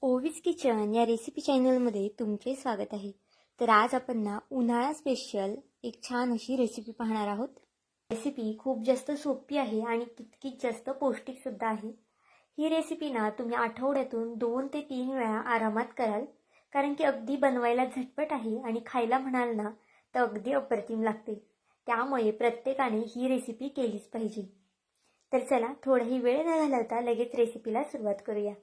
ओवीज kitchen या recipe चॅनलमध्ये तुमचे स्वागत आहे। तर आज आपण ना उन्हाळा स्पेशल एक छान अशी रेसिपी पाहणार आहोत। रेसिपी खूप जास्त सोपी आहे आणि तितकीच जास्त पौष्टिक सुद्धा आहे। ही रेसिपी ना तुम्ही आठवड्यातून 2 ते 3 वेळा आरामात कराल, कारण की अगदी बनवायला झटपट आहे आणि खायला म्हणाल ना तर अगदी अप्रतिम लागते। त्यामुळे प्रत्येकाने ही रेसिपी केलीच पाहिजे। तर चला थोडाही वेळ न घालवता लगेच रेसिपीला सुरुवात करूया।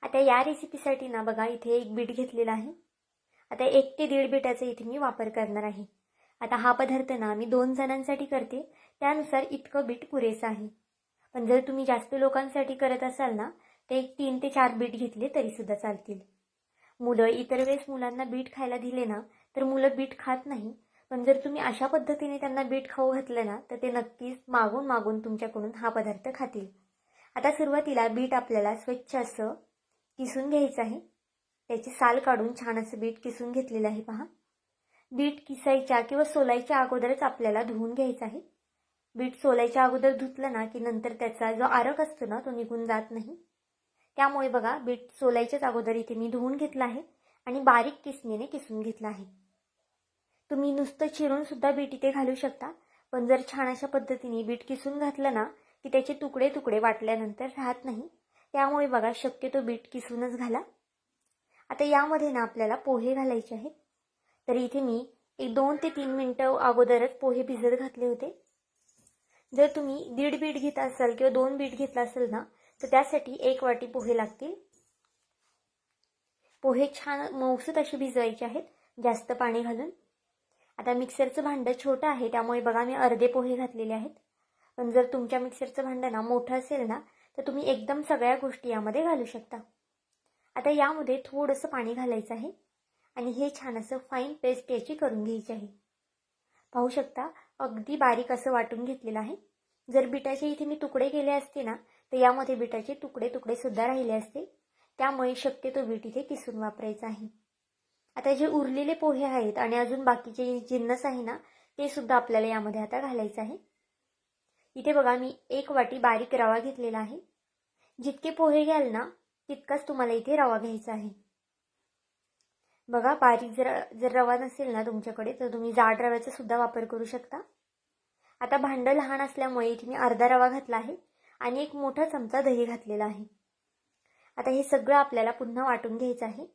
आता या रेसिपीसाठी ना बघा इथे एक बीट घेतलेला आहे। आता 1 ते 1.5 बीटाचा इथे मी वापर करणार आहे। आता हा पदार्थ ना मी 2 जणांसाठी करते, त्यानुसार इतकं बीट पुरेसं आहे। पण जर तुम्ही जास्त लोकांसाठी करत असाल ना तर एक 3 ते 4 बीट घेतले तरी सुद्धा चालतील। मुलं इतर वेळेस मुलांना बीट खायला दिले ना तर मुलं बीट खात नाही, पण जर तुम्ही अशा पद्धतीने त्यांना बीट खाऊ घातलं ना तर ते नक्कीच मागून मागून तुमच्याकडून हा पदार्थ खातील। आता सुरुवातीला बीट आपल्याला स्वच्छ असं किसून घ्यायचं आहे। त्याची साल काढून छान असं बीट किसून घेतलेलं आहे पहा। बीट किसायच्या किंवा सोलायच्या अगोदरच आपल्याला धुवून घ्यायचं आहे। बीट सोलायच्या अगोदर धुतलं ना की नंतर त्याचा जो आरक असतो ना तो निघून जात नाही। त्यामुळे बघा बीट सोलायच्याच अगोदर इथे मी धुवून घेतलं आहे आणि बारीक किसणीने किसून घेतलं आहे। तुम्ही नुसतं चिरून सुद्धा बीट इथे घालू शकता, पण जर छान अशा पद्धतीने बीट किसून घातलं ना की त्याचे तुकडे तुकडे वाटल्यानंतर राहत नाही। त्यामुळे बघा शक्यतो बीट किसूनच घाला। आता यामध्ये ना आपल्याला पोहे घालायचे आहेत। तर इथे मी एक 2 ते 3 मिनिटं अगोदरच पोहे भिजत घातले होते। जर तुम्ही 1.5 बीट घेत असाल किंवा 2 बीट घेतला असेल ना तर त्यासाठी 1 वाटी पोहे लागतील। पोहे छान मऊसूत असे भिजवायचे आहेत, जास्त पाणी घालून। आता मिक्सरचं भांडं छोटं आहे त्यामुळे बघा मी अर्धे पोहे घातलेले आहेत, पण जर तुमच्या मिक्सरचं भांडं ना मोठं असेल ना तर तुम्ही एकदम सगळ्या गोष्टी यामध्ये घालू शकता। आता यामध्ये थोडंसं पाणी घालायचं आहे आणि हे छान असं फाईन पेस्ट याची करून घ्यायची आहे। पाहू शकता अगदी बारीक असं वाटून घेतलेलं आहे। जर बिटाचे इथे मी तुकडे केले असते ना तर यामध्ये बिटाचे तुकडे तुकडे सुद्धा राहिले असते, त्यामुळे शक्यतो बीट इथे किसून वापरायचं आहे। आता जे उरलेले पोहे आहेत आणि अजून बाकीचे जिन्नस आहे ना ते सुद्धा आपल्याला यामध्ये आता घालायचं आहे। इथे बघा मी 1 वाटी बारीक रवा घेतलेला आहे। जितके पोहे घ्याल ना तितकाच तुम्हाला इथे रवा घ्यायचा आहे। बघा बारीक जर रवा नसेल ना तुमच्याकडे तर तुम्ही जाड रव्याचा सुद्धा वापर करू शकता। आता भांडं लहान असल्यामुळे इथे मी अर्धा रवा घातला आहे आणि 1 मोठा चमचा दही घातलेला आहे। आता हे सगळं आपल्याला पुन्हा वाटून घ्यायचं आहे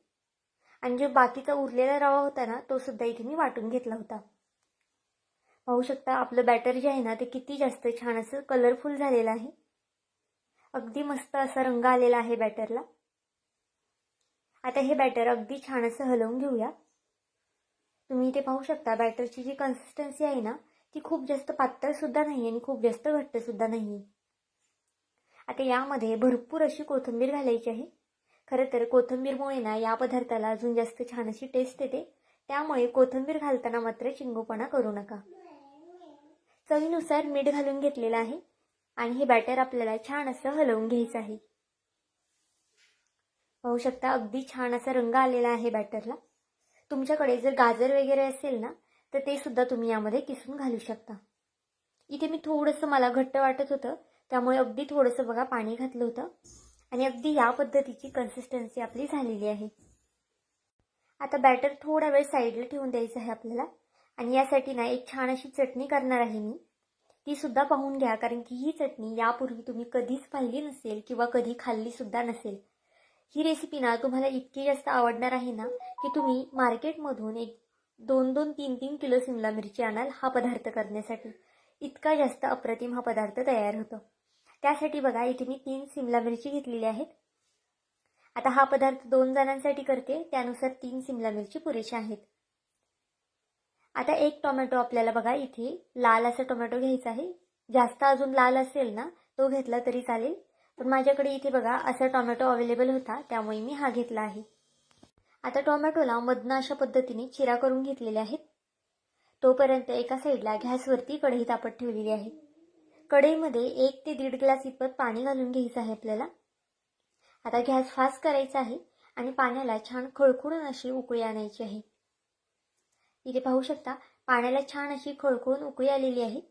आणि जो बाकीचा उरलेला रवा होता ना तो सुद्धा इथे मी वाटून घेतला होता। पाहू शकता आपलं बॅटर जे आहे ना ते किती जास्त छान असं कलरफुल झालेलं आहे। अगदी मस्त असा रंग आलेला आहे बॅटरला। आता हे बॅटर अगदी छान असं हलवून घेऊया। तुम्ही इथे पाहू शकता बॅटरची जी कन्सिस्टन्सी आहे ना ती खूप जास्त पातळ सुद्धा नाही आणि खूप जास्त घट्ट सुद्धा नाही। आता यामध्ये भरपूर अशी कोथिंबीर घालायची आहे। खरं तर कोथिंबीरमुळे ना या पदार्थाला अजून जास्त छान अशी टेस्ट येते, त्यामुळे कोथिंबीर घालताना मात्र चिंगूपणा करू नका। चवीनुसार मीठ घालून घेतलेलं आहे आणि हे बॅटर आपल्याला छान असं हलवून घ्यायचं आहे। पाहू शकता अगदी छान असा रंग आलेला आहे बॅटरला। तुमच्याकडे जर गाजर वगैरे असेल ना तर ते सुद्धा तुम्ही यामध्ये किसून घालू शकता। इथे मी थोडंसं मला घट्ट वाटत होतं त्यामुळे अगदी थोडंसं बघा पाणी घातलं होतं आणि अगदी या पद्धतीची कन्सिस्टन्सी आपली झालेली आहे। आता बॅटर थोडा वेळ साईडला ठेवून द्यायचं आहे आपल्याला आणि यासाठी ना एक छान अशी चटणी करणार आहे मी, ती सुद्धा पाहून घ्या, कारण की ही चटणी यापूर्वी तुम्ही कधीच पाहिली नसेल किंवा कधी खाल्ली सुद्धा नसेल। ही रेसिपी ना तुम्हाला इतकी जास्त आवडणार आहे ना की तुम्ही मार्केटमधून एक 2-2, 3-3 किलो शिमला मिरची आणाल हा पदार्थ करण्यासाठी। इतका जास्त अप्रतिम हा पदार्थ तयार होतो। त्यासाठी बघा इथे मी 3 शिमला मिरची घेतलेली आहेत। आता हा पदार्थ 2 जणांसाठी करते त्यानुसार 3 शिमला मिरची पुरेशा आहेत। आता 1 टोमॅटो आपल्याला बघा इथे लाल असा टोमॅटो घ्यायचा आहे। जास्त अजून लाल असेल ना तो घेतला तरी चालेल, पण माझ्याकडे इथे बघा असा टोमॅटो अवेलेबल होता त्यामुळे मी हा घेतला आहे। आता टोमॅटोला मधनं अशा पद्धतीने चिरा करून घेतलेले आहेत। तोपर्यंत एका साईडला गॅसवरती कढई तापत ठेवलेली आहे। कढईमध्ये 1 ते 1.5 ग्लास इतपत पाणी घालून घ्यायचं आहे आपल्याला। आता गॅस फास्ट करायचा आहे आणि पाण्याला छान खळखळून अशी उकळी आणायची आहे। इथे पाहू शकता पाण्याला छान अशी खळखळून उकळी आलेली आहे।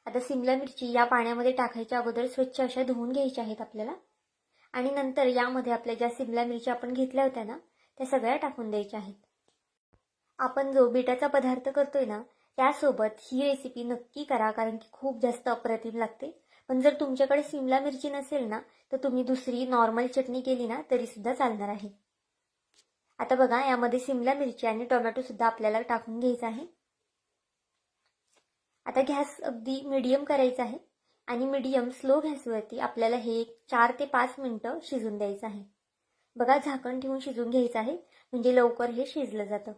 आता शिमला मिरची या पाण्यामध्ये टाकायच्या अगोदर स्वच्छ अशा धुवून घ्यायच्या आहेत आपल्याला आणि नंतर यामध्ये आपल्या ज्या शिमला मिरच्या आपण घेतल्या होत्या ना त्या सगळ्या टाकून द्यायच्या आहेत. आपण जो बीटाचा पदार्थ करतोय ना त्यासोबत ही रेसिपी नक्की करा, कारण की खूप जास्त अप्रतिम लागते. पण जर तुमच्याकडे शिमला मिरची नसेल ना तर तुम्ही दुसरी नॉर्मल चटणी केली ना तरी सुद्धा चालणार आहे. आता बघा यामध्ये शिमला मिरची आणि टोमॅटो सुद्धा आपल्याला टाकून घ्यायचा आहे. आता गॅस अगदी मीडियम करायचा आहे आणि मीडियम स्लो गॅसवरती आपल्याला हे 4 ते 5 मिनिटं शिजून द्यायचं आहे. बघा झाकण ठेवून शिजून घ्यायचं आहे म्हणजे लवकर हे शिजलं जातं.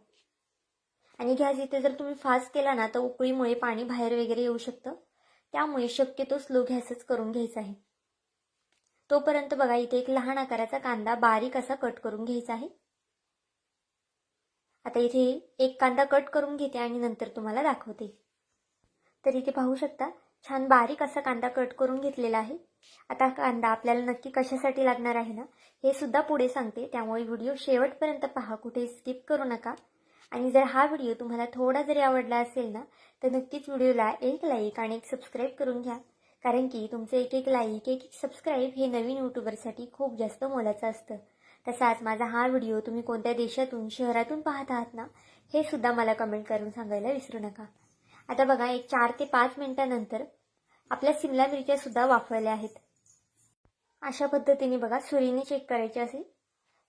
आणि गॅस इथे जर तुम्ही फास्ट केला ना तर उकळीमुळे पाणी बाहेर वगैरे येऊ शकतं, त्यामुळे शक्यतो स्लो गॅसच करून घ्यायचा आहे. तोपर्यंत बघा इथे एक लहान आकाराचा कांदा बारीक असा कट करून घ्यायचा आहे. आता इथे एक कांदा कट करून घेते आणि नंतर तुम्हाला दाखवते. तर इथे पाहू शकता छान बारीक असा कांदा कट करून घेतलेला आहे. आता कांदा आपल्याला नक्की कशासाठी लागणार आहे ना हे सुद्धा पुढे सांगते, त्यामुळे व्हिडिओ शेवटपर्यंत पहा, कुठे स्किप करू नका. आणि जर हा व्हिडिओ तुम्हाला थोडा जरी आवडला असेल ना तर नक्कीच व्हिडिओला एक लाईक आणि एक सबस्क्राईब करून घ्या, कारण की तुमचे एक एक लाईक एक एक सबस्क्राईब हे नवीन यूट्यूबरसाठी खूप जास्त मोलाचं असतं. तसाच माझा हा व्हिडिओ तुम्ही कोणत्या देशातून शहरातून पाहत आहात ना हे सुद्धा मला कमेंट करून सांगायला विसरू नका. आता बघा एक 4 ते 5 मिनिटांनंतर आपल्या शिमला मिरच्या सुद्धा वाफळल्या आहेत. अशा पद्धतीने बघा सुरीने चेक करायचे असेल.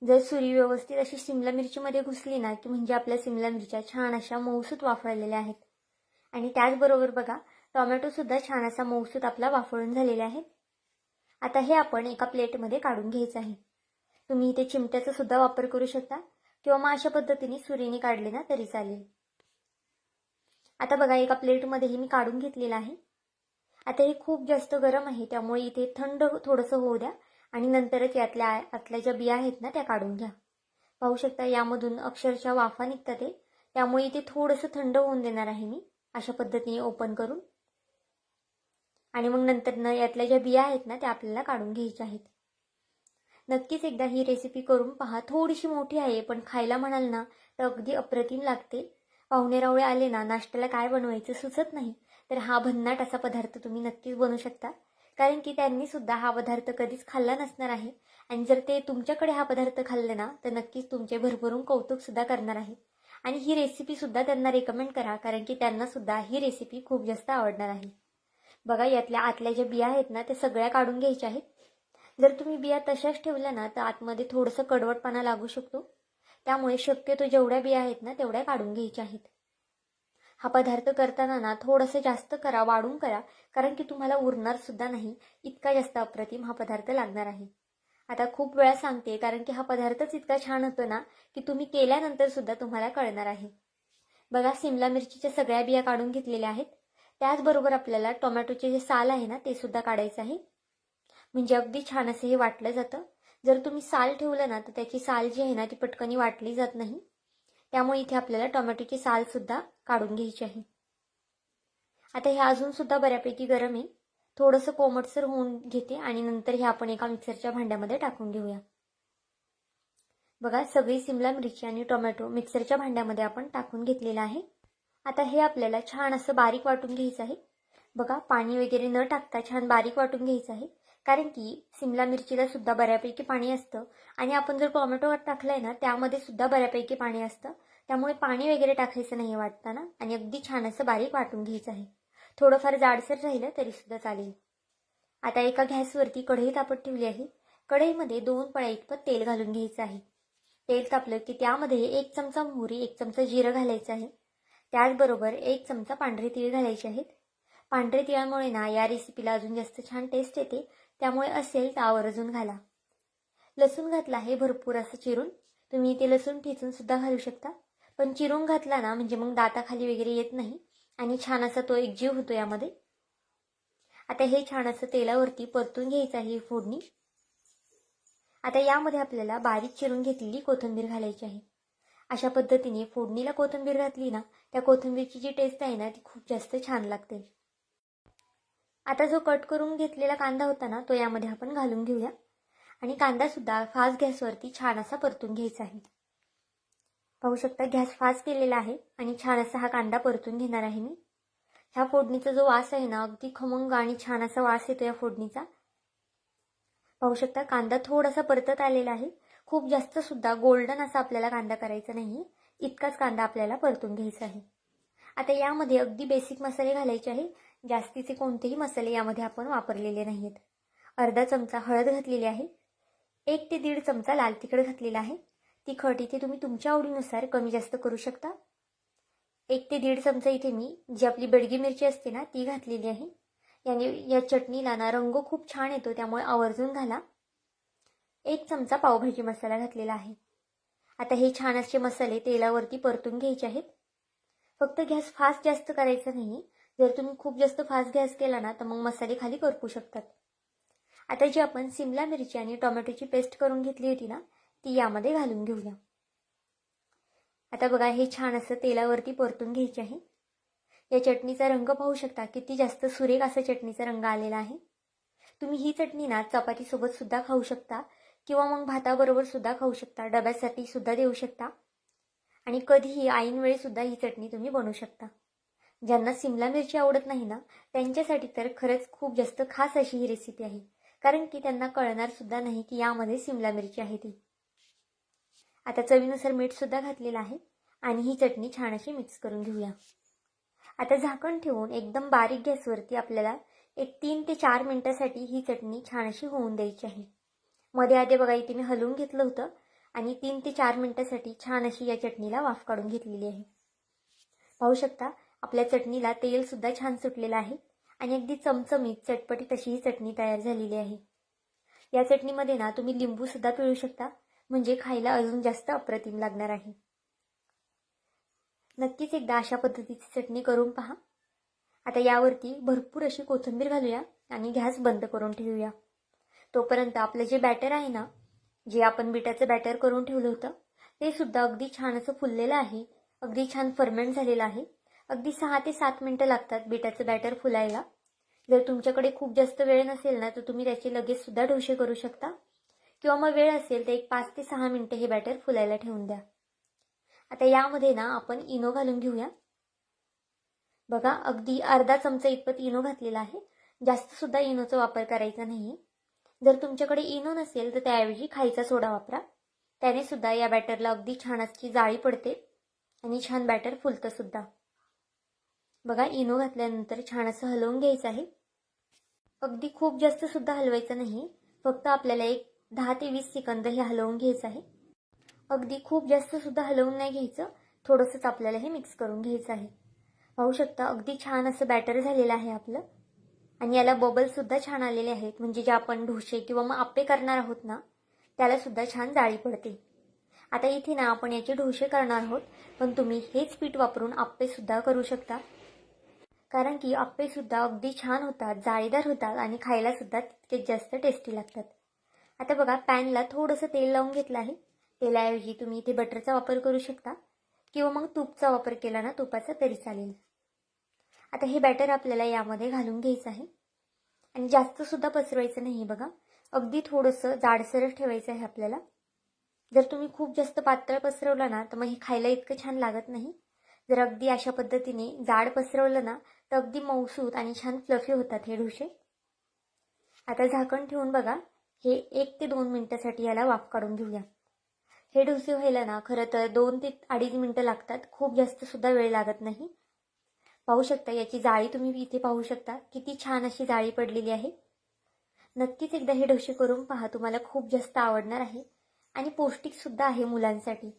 जर सुरी व्यवस्थित अशी शिमला मिरचीमध्ये घुसली ना की म्हणजे आपल्या शिमला मिरच्या छान अशा मऊसूत वाफळलेल्या आहेत. आणि त्याचबरोबर बघा टोमॅटो सुद्धा छान असा मऊसूत आपला वाफळून झालेला आहे. आता हे आपण एका प्लेटमध्ये काढून घ्यायचं आहे. तुम्ही इथे चिमट्याचा सुद्धा वापर करू शकता किंवा मग अशा पद्धतीने सुरीने काढले ना तरी चालेल. आता बघा एका प्लेटमध्ये हे मी काढून घेतलेलं आहे. आता हे खूप जास्त गरम आहे, त्यामुळे इथे थंड थोडंसं होऊ द्या आणि नंतरच यातल्या ज्या बिया आहेत ना त्या काढून घ्या. पाहू शकता यामधून अक्षरशः वाफा निघतात ते, त्यामुळे इथे थोडंसं थंड होऊन देणार आहे मी अशा पद्धतीने ओपन करून. आणि मग नंतर यातल्या ज्या बिया आहेत ना त्या आपल्याला काढून घ्यायच्या आहेत. नक्कीच एकदा ही रेसिपी करून पहा. थोडीशी मोठी आहे पण खायला म्हणाल ना तर अगदी अप्रतिम लागते. पाहुणेरावळे आले ना नाश्त्याला काय बनवायचं सुचत नाही तर हा भन्नाट असा पदार्थ तुम्ही नक्कीच बनवू शकता, कारण की त्यांनी सुद्धा हा पदार्थ कधीच खाल्ला नसणार आहे. आणि जर ते तुमच्याकडे हा पदार्थ खाल्ले ना तर नक्कीच तुमचे भरभरून कौतुक सुद्धा करणार आहे. आणि ही रेसिपी सुद्धा त्यांना रेकमेंड करा, कारण की त्यांना सुद्धा ही रेसिपी खूप जास्त आवडणार आहे. बघा यातल्या आतल्या ज्या बिया आहेत ना त्या सगळ्या काढून घ्यायच्या आहेत. जर तुम्ही बिया तशाच ठेवल्या ना तर आतमध्ये थोडंसं कडवटपणा लागू शकतो, त्यामुळे शक्यतो जेवढ्या बिया आहेत ना तेवढ्या काढून घ्यायच्या आहेत. हा पदार्थ करताना ना थोडंसं जास्त करा, वाढून करा, कारण की तुम्हाला उरणार सुद्धा नाही, इतका जास्त अप्रतिम हा पदार्थ लागणार आहे. आता खूप वेळा सांगते, कारण की हा पदार्थच इतका छान होतो ना की तुम्ही केल्यानंतर सुद्धा तुम्हाला कळणार आहे. बघा शिमला मिरचीच्या सगळ्या बिया काढून घेतलेल्या आहेत. त्याचबरोबर आपल्याला टोमॅटोचे जे साल आहे ना ते सुद्धा काढायचं आहे, म्हणजे अगदी छान असं हे वाटलं जातं. जर तुम्ही साल ठेवलं ना तर त्याची साल जी आहे ना ती पटकनी वाटली जात नाही, त्यामुळे इथे आपल्याला टोमॅटोची साल सुद्धा काढून घ्यायची आहे. आता हे अजून सुद्धा बऱ्यापैकी गरम आहे, थोडंसं कोमटसर होऊन घेते आणि नंतर हे आपण एका मिक्सरच्या भांड्यामध्ये टाकून घेऊया. बघा सगळी शिमला मिरची आणि टोमॅटो मिक्सरच्या भांड्यामध्ये आपण टाकून घेतलेलं आहे. आता हे आपल्याला छान असं बारीक वाटून घ्यायचं आहे. बघा पाणी वगैरे न टाकता छान बारीक वाटून घ्यायचं आहे, कारण की शिमला मिरचीला सुद्धा बऱ्यापैकी पाणी असतं आणि आपण जर टोमॅटो टाकलाय ना त्यामध्ये सुद्धा बऱ्यापैकी पाणी असतं, त्यामुळे पाणी वगैरे टाकायचं नाही वाटताना. आणि अगदी छान असं बारीक वाटून घ्यायचं आहे. थोडंफार जाडसर राहिलं तरी सुद्धा चालेल. आता एका गॅसवरती कढई तापत ठेवली आहे. कढईमध्ये 2 पळ्या इतपत तेल घालून घ्यायचं आहे. तेल तापलं की त्यामध्ये 1 चमचा मोहरी, 1 चमचा जिरं घालायचं आहे. त्याचबरोबर 1 चमचा पांढरे तीळ घालायचे आहेत. पांढरे तिळामुळे ना या रेसिपीला अजून जास्त छान टेस्ट येते, त्यामुळे असेल तर आवर्जून घाला. लसूण घातला आहे भरपूर असं चिरून, तुम्ही इथे लसूण ठेचून सुद्धा घालू शकता, पण चिरून घातला ना म्हणजे मग दाताखाली वगैरे येत नाही आणि छान असा तो एक जीव होतो यामध्ये. आता हे छान असं तेलावरती परतून घ्यायचं आहे फोडणी. आता यामध्ये आपल्याला बारीक चिरून घेतलेली कोथिंबीर घालायची आहे. अशा पद्धतीने फोडणीला कोथिंबीर घातली ना त्या कोथिंबीरची जी टेस्ट आहे ना ती खूप जास्त छान लागते. आता जो कट करून घेतलेला कांदा होता ना तो यामध्ये आपण घालून घेऊया आणि कांदा सुद्धा फास्ट गॅसवरती छान असा परतून घ्यायचा आहे. पाहू शकता गॅस फास्ट केलेला आहे आणि छान असा हा कांदा परतून घेणार आहे मी. ह्या फोडणीचा जो वास आहे ना अगदी खमंग आणि छान असा वास येतो या फोडणीचा. पाहू शकता कांदा थोडासा परतत आलेला आहे. खूप जास्त सुद्धा गोल्डन असा आपल्याला कांदा करायचा नाही, इतकाच कांदा आपल्याला परतून घ्यायचा आहे. आता यामध्ये अगदी बेसिक मसाले घालायचे आहे. जास्तीचे कोणतेही मसाले यामध्ये आपण वापरलेले नाहीत. अर्धा चमचा हळद घातलेली आहे. 1 ते 1.5 चमचा लाल तिखट घातलेला आहे. तिखट इथे तुम्ही तुमच्या आवडीनुसार कमी जास्त करू शकता. 1 ते 1.5 चमचा इथे मी जी आपली बेडगी मिरची असते ना ती घातलेली आहे. याने या चटणीला ना रंग खूप छान येतो, त्यामुळे आवर्जून घाला. 1 चमचा पावभाजी मसाला घातलेला आहे. आता हे छान असे मसाले तेलावरती परतून घ्यायचे आहेत. फक्त गॅस फास्ट जास्त करायचा नाही. जर तुम्ही खूप जास्त फास्ट गॅस केला ना तर मग मसाले खाली करपू शकतात. आता जी आपण सिमला मिरची आणि टोमॅटोची पेस्ट करून घेतली होती ना ती यामध्ये घालून घेऊया. आता बघा हे छान असं तेलावरती परतून घ्यायचे आहे. या चटणीचा रंग पाहू शकता किती जास्त सुरेख असा चटणीचा रंग आलेला आहे. तुम्ही ही चटणी ना चपातीसोबत सुद्धा खाऊ शकता किंवा मग भाताबरोबर सुद्धा खाऊ शकता, डब्यासाठी सुद्धा देऊ शकता आणि कधीही ऐन वेळी सुद्धा ही चटणी तुम्ही बनवू शकता. ज्यांना सिमला मिरची आवडत नाही ना त्यांच्यासाठी तर खरंच खूप जास्त खास अशी ही रेसिपी आहे, कारण की त्यांना कळणार सुद्धा नाही की यामध्ये सिमला मिरची आहे ती. आता चवीनुसार मीठ सुद्धा घातलेलं आहे आणि ही चटणी छान अशी मिक्स करून घेऊया. आता झाकण ठेवून एकदम बारीक गॅसवरती आपल्याला एक 3 ते 4 मिनिटासाठी ही चटणी छान अशी होऊन द्यायची आहे. मध्ये आधी बघा इथे मी हलवून घेतलं होतं आणि 3 ते 4 मिनिटासाठी छान अशी या चटणीला वाफ काढून घेतलेली आहे. पाहू शकता आपल्या चटणीला तेल सुद्धा छान सुटलेलं आहे आणि अगदी चमचमीत चटपटीत अशी ही चटणी तयार झालेली आहे. या चटणीमध्ये ना तुम्ही लिंबू सुद्धा पिळू शकता, म्हणजे खायला अजून जास्त अप्रतिम लागणार आहे. नक्कीच एकदा अशा पद्धतीची चटणी करून पहा. आता यावरती भरपूर अशी कोथिंबीर घालूया आणि गॅस बंद करून ठेवूया. तोपर्यंत आपलं जे बॅटर आहे ना, जे आपण बिटाचं बॅटर करून ठेवलं होतं ते सुद्धा अगदी छान असं फुललेलं आहे. अगदी छान फर्मेंट झालेलं आहे. अगदी 6 ते 7 मिनिटं लागतात बिटाचं बॅटर फुलायला. जर तुमच्याकडे खूप जास्त वेळ नसेल ना तर तुम्ही त्याचे लगेच सुद्धा डोसे करू शकता किंवा मग वेळ असेल तर एक 5 ते 6 मिनिटं हे बॅटर फुलायला ठेवून द्या. आता यामध्ये ना आपण इनो घालून घेऊया. बघा अगदी अर्धा चमचा इतपत इनो घातलेला आहे. जास्त सुद्धा इनोचा वापर करायचा नाही. जर तुमच्याकडे इनो नसेल तर त्याऐवजी खायचा सोडा वापरा. त्याने सुद्धा या बॅटरला अगदी छान अशी जाळी पडते आणि छान बॅटर फुलतं सुद्धा. बघा इनो घातल्यानंतर छान असं हलवून घ्यायचं आहे. अगदी खूप जास्त सुद्धा हलवायचं नाही, फक्त आपल्याला एक 10 ते 20 सेकंद हे हलवून घ्यायचं आहे. अगदी खूप जास्त सुद्धा हलवून नाही घ्यायचं, थोडंसंच आपल्याला हे मिक्स करून घ्यायचं आहे. पाहू शकता अगदी छान असं बॅटर झालेलं आहे आपलं आणि याला बबल सुद्धा छान आलेले आहेत, म्हणजे जे आपण डोसे किंवा मग आप्पे करणार आहोत ना त्याला सुद्धा छान जाळी पडते. आता इथे ना आपण याचे डोसे करणार आहोत, पण तुम्ही हेच पीठ वापरून आप्पे सुद्धा करू शकता, कारण की आप्पे सुद्धा अगदी छान होतात, जाळीदार होतात आणि खायला सुद्धा तितकेच जास्त टेस्टी लागतात. आता बघा पॅनला थोडंसं तेल लावून घेतलं आहे. तेलाऐवजी तुम्ही इथे बटरचा वापर करू शकता किंवा मग तूपचा वापर केला ना तुपाचा तरी चालेल. आता हे बॅटर आपल्याला यामध्ये घालून घ्यायचं आहे आणि जास्त सुद्धा पसरवायचं नाही. बघा अगदी थोडंसं जाडसरच ठेवायचं आहे आपल्याला. जर तुम्ही खूप जास्त पातळ पसरवलं ना तर मग हे खायला इतकं छान लागत नाही. जर अगदी अशा पद्धतीने जाड पसरवलं ना तर अगदी मऊसूत आणि छान फ्लफी होतात हे डोसे. आता झाकण ठेवून बघा हे 1 ते 2 मिनिटासाठी याला वाफ काढून घेऊया. हे डोसे व्हायला ना खरं तर 2 ते 2.5 मिनिटं लागतात, खूप जास्त सुद्धा वेळ लागत नाही. पाहू शकता याची जाळी तुम्ही इथे पाहू शकता किती छान अशी जाळी पडलेली आहे. नक्कीच एकदा हे डोसे करून पहा, तुम्हाला खूप जास्त आवडणार आहे आणि पौष्टिक सुद्धा आहे मुलांसाठी.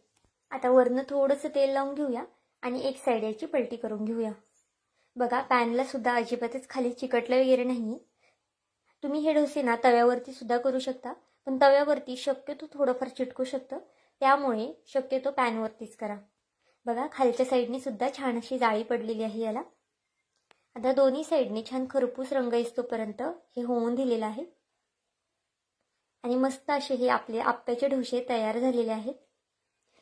आता वरनं थोडंसं तेल लावून घेऊया आणि एक साईड याची पलटी करून घेऊया. बघा पॅनला सुद्धा अजिबातच खाली चिकटलं वगैरे नाही. तुम्ही हे डोसे ना तव्यावरती सुद्धा करू शकता, पण तव्यावरती शक्यतो थोडंफार चिटकू शकतं, त्यामुळे शक्यतो पॅनवरतीच करा. बघा खालच्या साईडने सुद्धा छान अशी जाळी पडलेली आहे याला. आता दोन्ही साईडने छान खरपूस रंग येतोपर्यंत हे होऊन दिलेलं आहे आणि मस्त असे हे आपले आप्याचे डोसे तयार झालेले आहेत.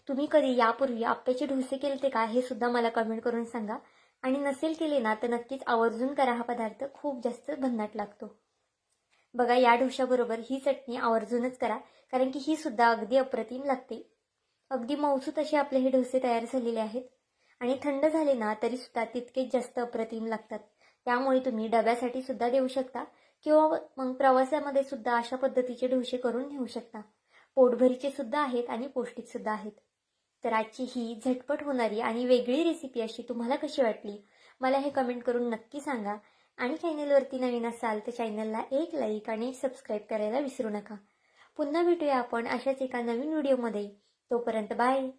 तुम्ही कधी यापूर्वी आप्याचे डोसे केलते का हे सुद्धा मला कमेंट करून सांगा आणि नसेल केले ना तर नक्कीच आवर्जून करा. हा पदार्थ खूप जास्त भन्नाट लागतो. बघा या डोशाबरोबर ही चटणी आवर्जूनच करा, कारण की ही सुद्धा अगदी अप्रतिम लागते. अगदी मऊसूत असे आपले हे डोसे तयार झालेले आहेत आणि थंड झाले ना तरी सुद्धा तितकेच जास्त अप्रतिम लागतात. त्यामुळे तुम्ही डब्यासाठी सुद्धा देऊ शकता किंवा मग प्रवासामध्ये सुद्धा अशा पद्धतीचे डोसे करून नेऊ शकता. पोटभरीचे सुद्धा आहेत आणि पौष्टिक सुद्धा आहेत. तर आजची ही झटपट होणारी आणि वेगळी रेसिपी अशी तुम्हाला कशी वाटली मला हे कमेंट करून नक्की सांगा. आणि चॅनलवरती नवीन असाल तर चॅनलला एक लाईक आणि सबस्क्राईब करायला विसरू नका. पुन्हा भेटूया आपण अशाच एका नवीन व्हिडिओमध्ये. तोपर्यंत बाय.